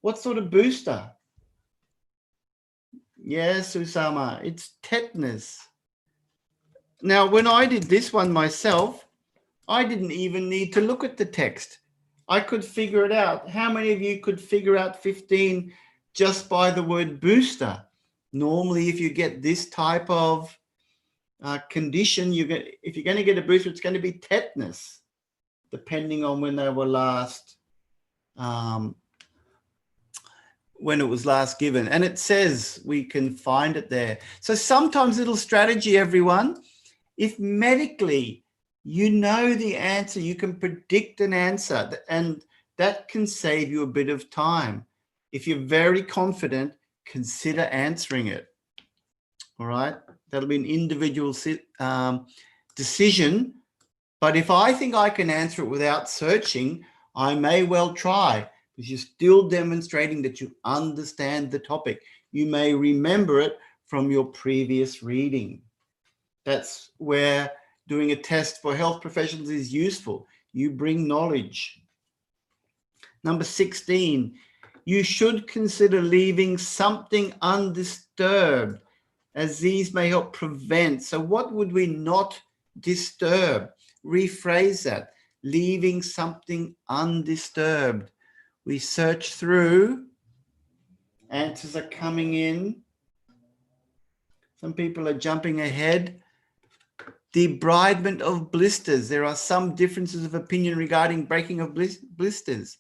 [SPEAKER 1] What sort of booster? Yes, Usama, it's tetanus. Now, when I did this one myself, I didn't even need to look at the text. I could figure it out. How many of you could figure out 15 just by the word booster? Normally, if you get this type of condition, if you're going to get a booster, it's going to be tetanus, depending on when they were last, when it was last given. And it says we can find it there. So sometimes little strategy, everyone. If medically you know the answer, you can predict an answer, and that can save you a bit of time. If you're very confident, consider answering it. All right, that'll be an individual decision. But if I think I can answer it without searching, I may well try, because you're still demonstrating that you understand the topic. You may remember it from your previous reading. That's where doing a test for health professionals is useful. You bring knowledge. Number 16, you should consider leaving something undisturbed, as these may help prevent. So what would we not disturb? Rephrase that. Leaving something undisturbed. We search through. Answers are coming in. Some people are jumping ahead. Debridement of blisters. There are some differences of opinion regarding breaking of blisters.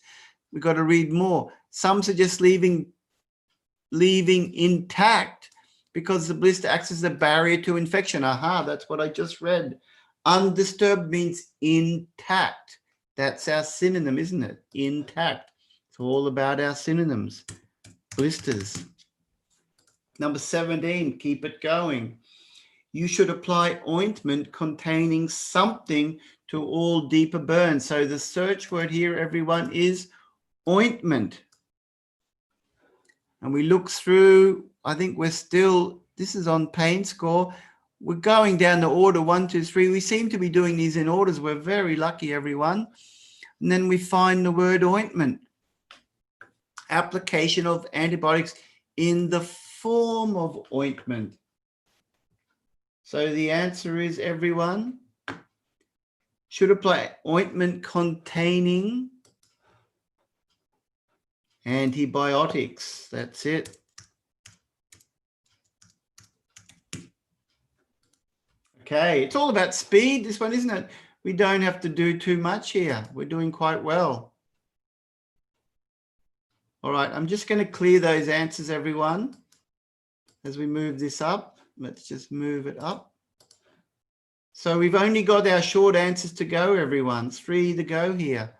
[SPEAKER 1] We've got to read more. Some suggest leaving intact because the blister acts as a barrier to infection. Aha, that's what I just read. Undisturbed means intact. That's our synonym, isn't it? Intact. It's all about our synonyms. Blisters. Number 17, keep it going. You should apply ointment containing something to all deeper burns. So the search word here, everyone, is ointment. And we look through, I think we're still, this is on pain score. We're going down the order 1, 2, 3. We seem to be doing these in orders. We're very lucky, everyone. And then we find the word ointment. application of antibiotics in the form of ointment. So the answer is, everyone, should apply ointment containing antibiotics. That's it. Okay, it's all about speed, this one, isn't it? We don't have to do too much here. We're doing quite well. All right, I'm just going to clear those answers, everyone, as we move this up. Let's just move it up. So we've only got our short answers to go, everyone. 3 to go here.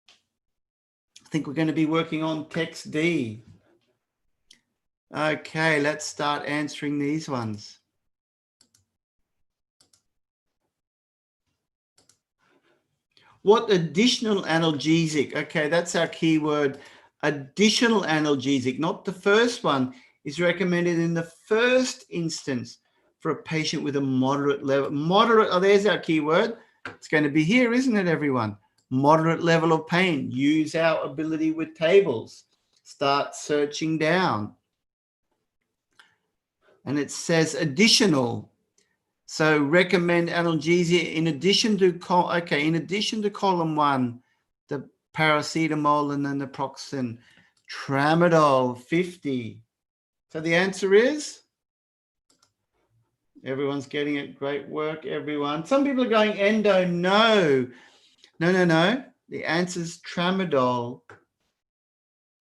[SPEAKER 1] I think we're going to be working on text D. Okay, let's start answering these ones. What additional analgesic? Okay, that's our keyword. Additional analgesic, not the first one, is recommended in the first instance for a patient with a moderate level. Moderate, oh, there's our keyword. It's going to be here, isn't it, everyone? Moderate level of pain. Use our ability with tables. Start searching down. And it says additional. So recommend analgesia in addition to, in addition to column 1, the paracetamol and then the naproxen, tramadol 50. So the answer is, everyone's getting it. Great work, everyone. Some people are going endo. No. The answer is tramadol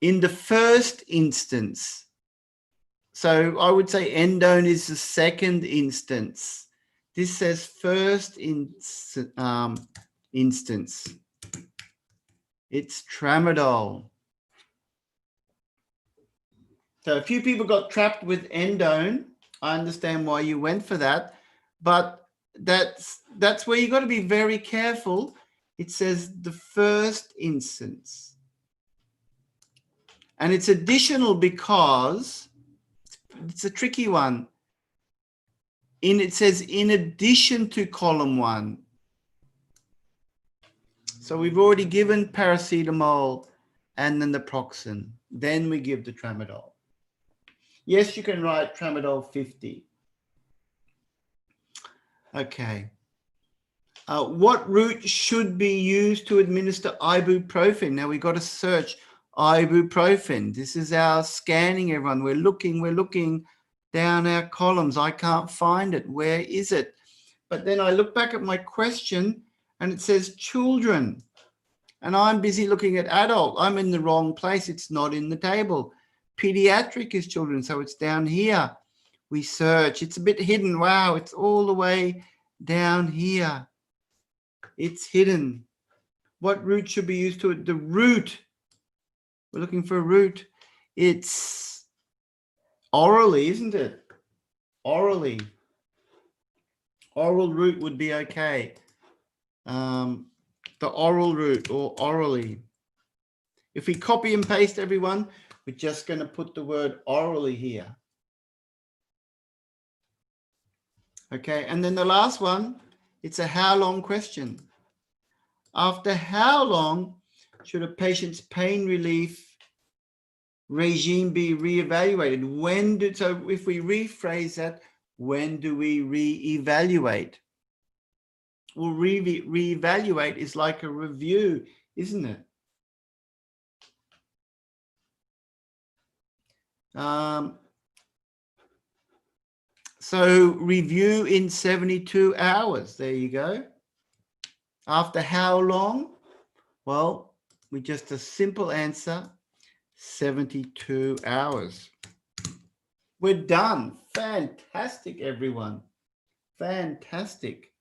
[SPEAKER 1] in the first instance. So I would say endone is the second instance. This says first instance. It's tramadol. So a few people got trapped with endone. I understand why you went for that, but that's where you got to be very careful. It says the first instance. And it's additional because it's a tricky one. It says in addition to column 1. So we've already given paracetamol and then the naproxen. Then we give the tramadol. Yes, you can write tramadol 50. Okay. What route should be used to administer ibuprofen? Now we've got to search ibuprofen. This is our scanning, everyone. We're looking down our columns. I can't find it. Where is it? But then I look back at my question and it says children. And I'm busy looking at adult. I'm in the wrong place. It's not in the table. Pediatric is children, so it's down here. We search. It's a bit hidden. Wow, it's all the way down here. It's hidden. What route should be used to it? The route. We're looking for a route. It's orally, isn't it? Orally. Oral route would be okay. The oral route or orally. If we copy and paste, everyone, we're just going to put the word orally here. Okay, and then the last one, it's a how long question. After how long should a patient's pain relief regime be reevaluated? So if we rephrase that, when do we reevaluate? Well, reevaluate is like a review, isn't it? So review in 72 hours. There you go. After how long? Well, we just a simple answer, 72 hours. We're done. Fantastic, everyone. Fantastic.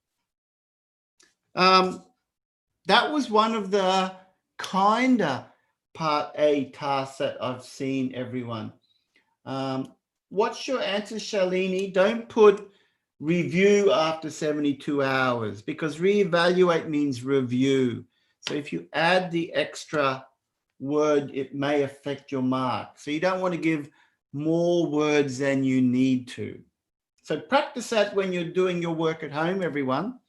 [SPEAKER 1] That was one of the kinder Part A tasks that I've seen, everyone. What's your answer, Shalini? Don't put review after 72 hours because reevaluate means review. So if you add the extra word, it may affect your mark. So you don't want to give more words than you need to. So practice that when you're doing your work at home, everyone.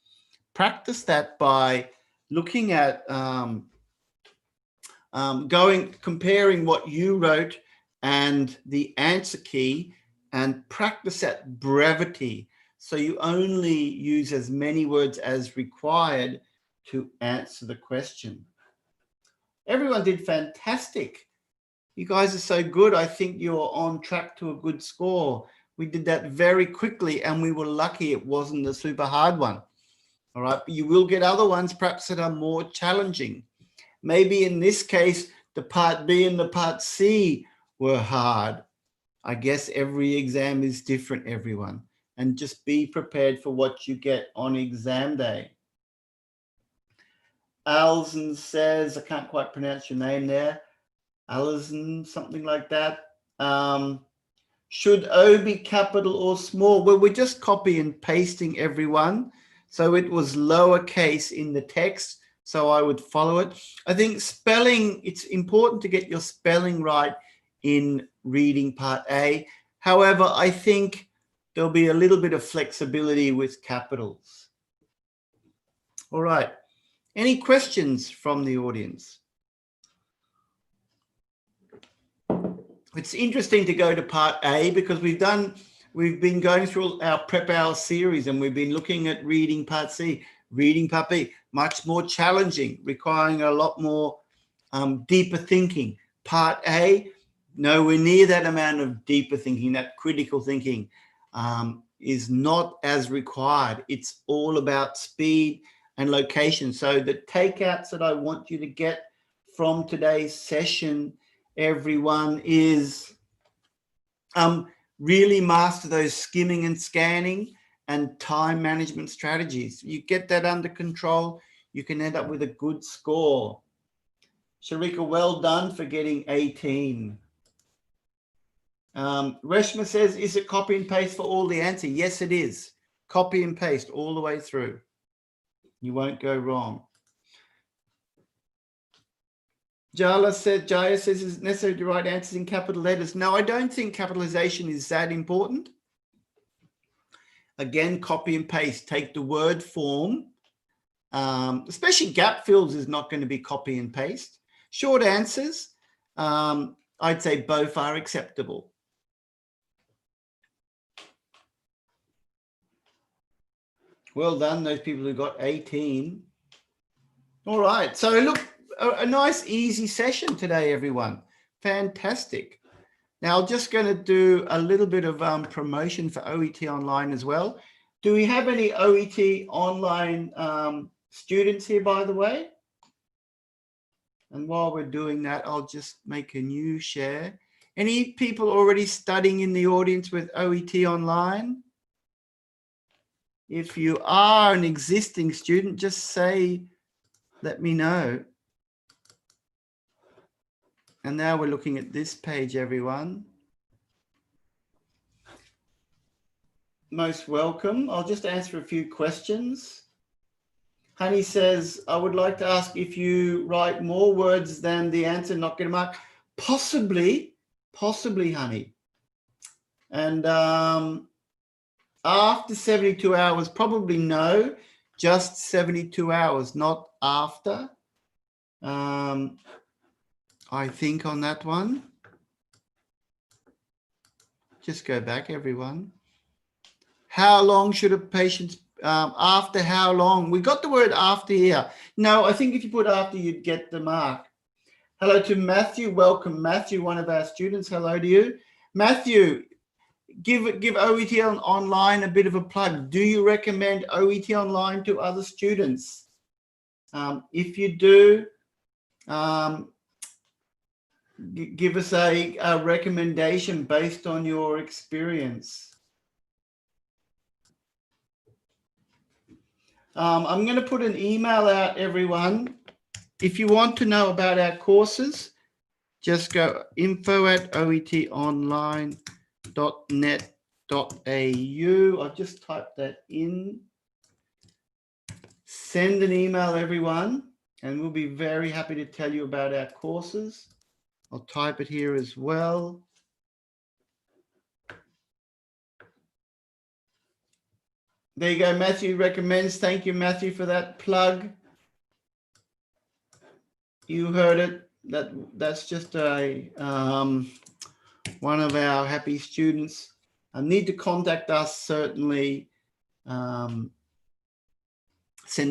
[SPEAKER 1] Practice that by looking at comparing what you wrote and the answer key, and practice at brevity. So you only use as many words as required to answer the question. Everyone did fantastic. You guys are so good. I think you're on track to a good score. We did that very quickly and we were lucky it wasn't a super hard one. All right, but you will get other ones perhaps that are more challenging. Maybe in this case, the part B and the part C were hard. I guess every exam is different, everyone. And just be prepared for what you get on exam day. Alison says, I can't quite pronounce your name there. Alison, something like that. Should O be capital or small? Well, we're just copy and pasting, everyone. So it was lowercase in the text, so I would follow it. I think spelling, it's important to get your spelling right in reading part A. However, I think there'll be a little bit of flexibility with capitals. All right. Any questions from the audience? It's interesting to go to part A because we've been going through our prep hour series and we've been looking at reading part C, reading part B, much more challenging, requiring a lot more deeper thinking. Part A, nowhere near that amount of deeper thinking, that critical thinking is not as required. It's all about speed and location. So the takeouts that I want you to get from today's session, everyone, is really master those skimming and scanning and time management strategies. You get that under control, you can end up with a good score. Sharika, well done for getting 18. Reshma says, is it copy and paste for all the answer? Yes, it is. Copy and paste all the way through. You won't go wrong. Jaya says, is it necessary to write answers in capital letters? No, I don't think capitalization is that important. Again, copy and paste. Take the word form. Especially gap fills is not going to be copy and paste. Short answers, I'd say both are acceptable. Well done, those people who got 18. All right, so look, a nice easy session today, everyone. Fantastic. Now, I'm just going to do a little bit of promotion for OET Online as well. Do we have any OET Online students here, by the way? And while we're doing that, I'll just make a new share. Any people already studying in the audience with OET Online? If you are an existing student, just say, let me know. And now we're looking at this page, everyone. Most welcome. I'll just answer a few questions. Honey says, I would like to ask if you write more words than the answer, not get a mark. Possibly, honey. And after 72 hours, probably no, just 72 hours, not after. I think on that one. Just go back, everyone. How long should a patient, after how long? We got the word after here. No, I think if you put after, you'd get the mark. Hello to Matthew. Welcome, Matthew, one of our students. Hello to you. Matthew, give OET Online a bit of a plug. Do you recommend OET Online to other students? If you do, give us a recommendation based on your experience. I'm going to put an email out, everyone. If you want to know about our courses, just go info@oetonline.net.au. I've just typed that in. Send an email, everyone, and we'll be very happy to tell you about our courses. I'll type it here as well. There you go, Matthew recommends. Thank you, Matthew, for that plug. You heard it. That's just a one of our happy students. Need to contact us, certainly. Send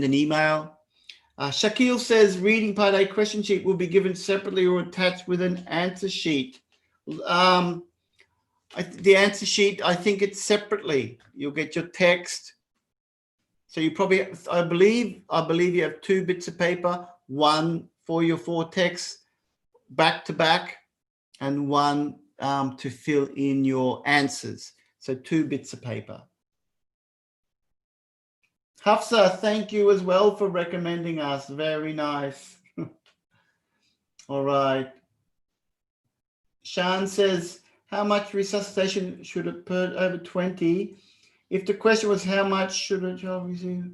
[SPEAKER 1] an email. Shakil says reading part A question sheet will be given separately or attached with an answer sheet. The answer sheet, I think it's separately. You'll get your text. So you probably, I believe you have 2 bits of paper, one for your 4 texts back to back, and one to fill in your answers. So 2 bits of paper. Hafsa, thank you as well for recommending us. Very nice. All right. Shan says, how much resuscitation should it put over 20? If the question was how much should a child receive?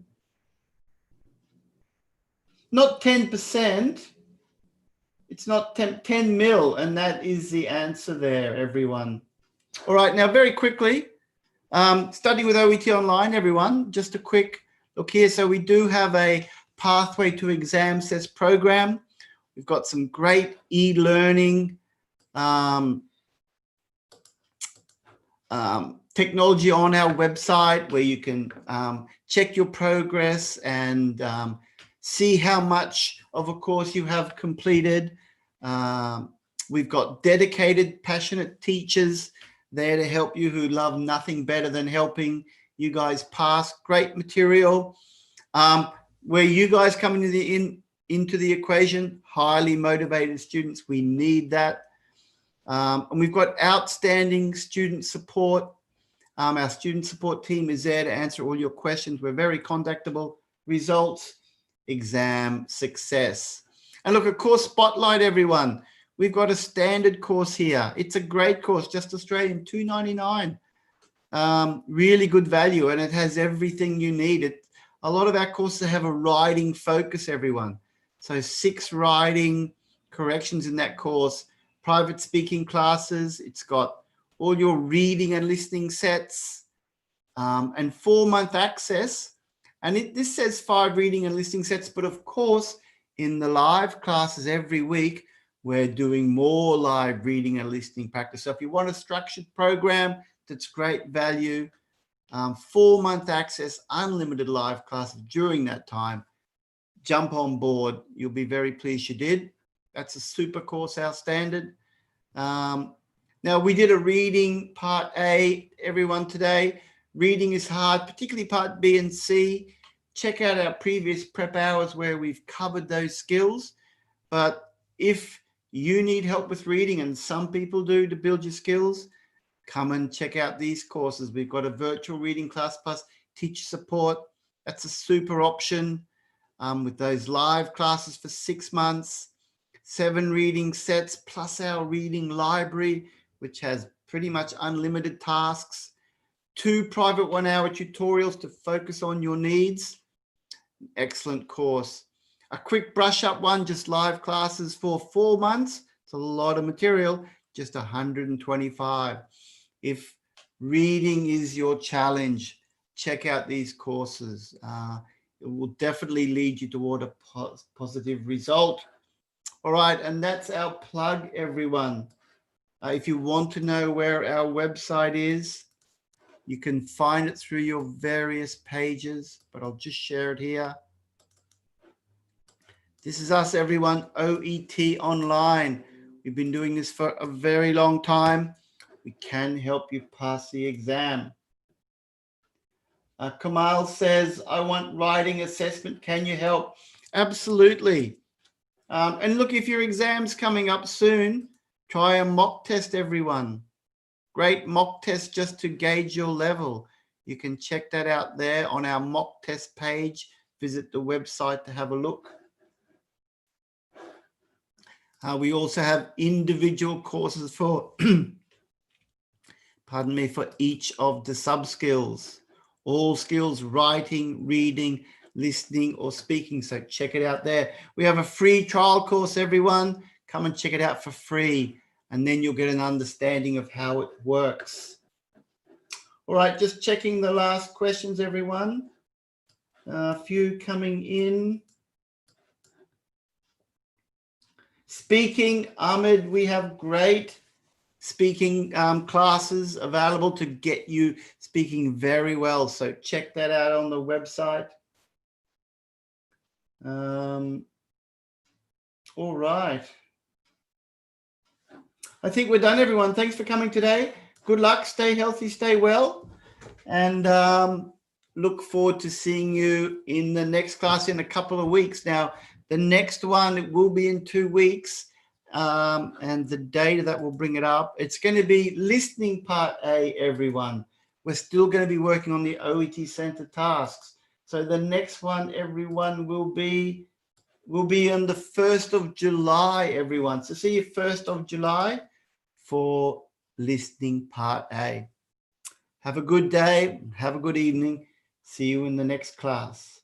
[SPEAKER 1] Not 10%. It's not 10 mil, and that is the answer there, everyone. All right, now very quickly, studying with OET Online, everyone, just a quick look here. So we do have a pathway to exam cess program. We've got some great e-learning technology on our website where you can check your progress and see how much of a course you have completed. We've got dedicated, passionate teachers there to help you who love nothing better than helping you guys pass. Great material. Where you guys come into the equation, highly motivated students, we need that. And we've got outstanding student support. Our student support team is there to answer all your questions. We're very contactable. Results, exam success. And look, a course spotlight, everyone. We've got a standard course here. It's a great course, just Australian, $2.99. Really good value, and it has everything you need. A lot of our courses have a writing focus, everyone. So 6 writing corrections in that course, private speaking classes. It's got all your reading and listening sets, and 4-month access. And this says 5 reading and listening sets, but of course, in the live classes every week, we're doing more live reading and listening practice. So if you want a structured program that's great value, 4-month access, unlimited live classes during that time, jump on board. You'll be very pleased you did. That's a super course, our standard. Now, we did a reading part A, everyone, today. Reading is hard, particularly part B and C. Check out our previous prep hours where we've covered those skills. But if you need help with reading, and some people do to build your skills, come and check out these courses. We've got a virtual reading class plus teacher support. That's a super option with those live classes for 6 months, 7 reading sets plus our reading library, which has pretty much unlimited tasks, 2 private 1-hour tutorials to focus on your needs. Excellent course. A quick brush up one, just live classes for 4 months. It's a lot of material, just 125. If reading is your challenge, check out these courses. It will definitely lead you toward a positive result. All right, and that's our plug, everyone. If you want to know where our website is, you can find it through your various pages, but I'll just share it here. This is us, everyone, OET Online. We've been doing this for a very long time. We can help you pass the exam. Kamal says, I want writing assessment. Can you help? Absolutely. And look, if your exam's coming up soon, try a mock test, everyone. Great mock test just to gauge your level. You can check that out there on our mock test page. Visit the website to have a look. We also have individual courses for, pardon me, for each of the sub-skills. All skills, writing, reading, listening, or speaking. So check it out there. We have a free trial course, everyone. Come and check it out for free, and then you'll get an understanding of how it works. All right, just checking the last questions, everyone. A few coming in. Speaking, Ahmed, we have great speaking classes available to get you speaking very well. So check that out on the website. All right. I think we're done, everyone. Thanks for coming today. Good luck. Stay healthy, stay well. And look forward to seeing you in the next class in a couple of weeks. Now, the next one will be in 2 weeks. And the data that will bring it up, it's going to be listening part A, everyone. We're still going to be working on the OET Center tasks. So the next one, everyone, will be on the 1st of July, everyone. So see you 1st of July for listening part A. Have a good day. Have a good evening. See you in the next class.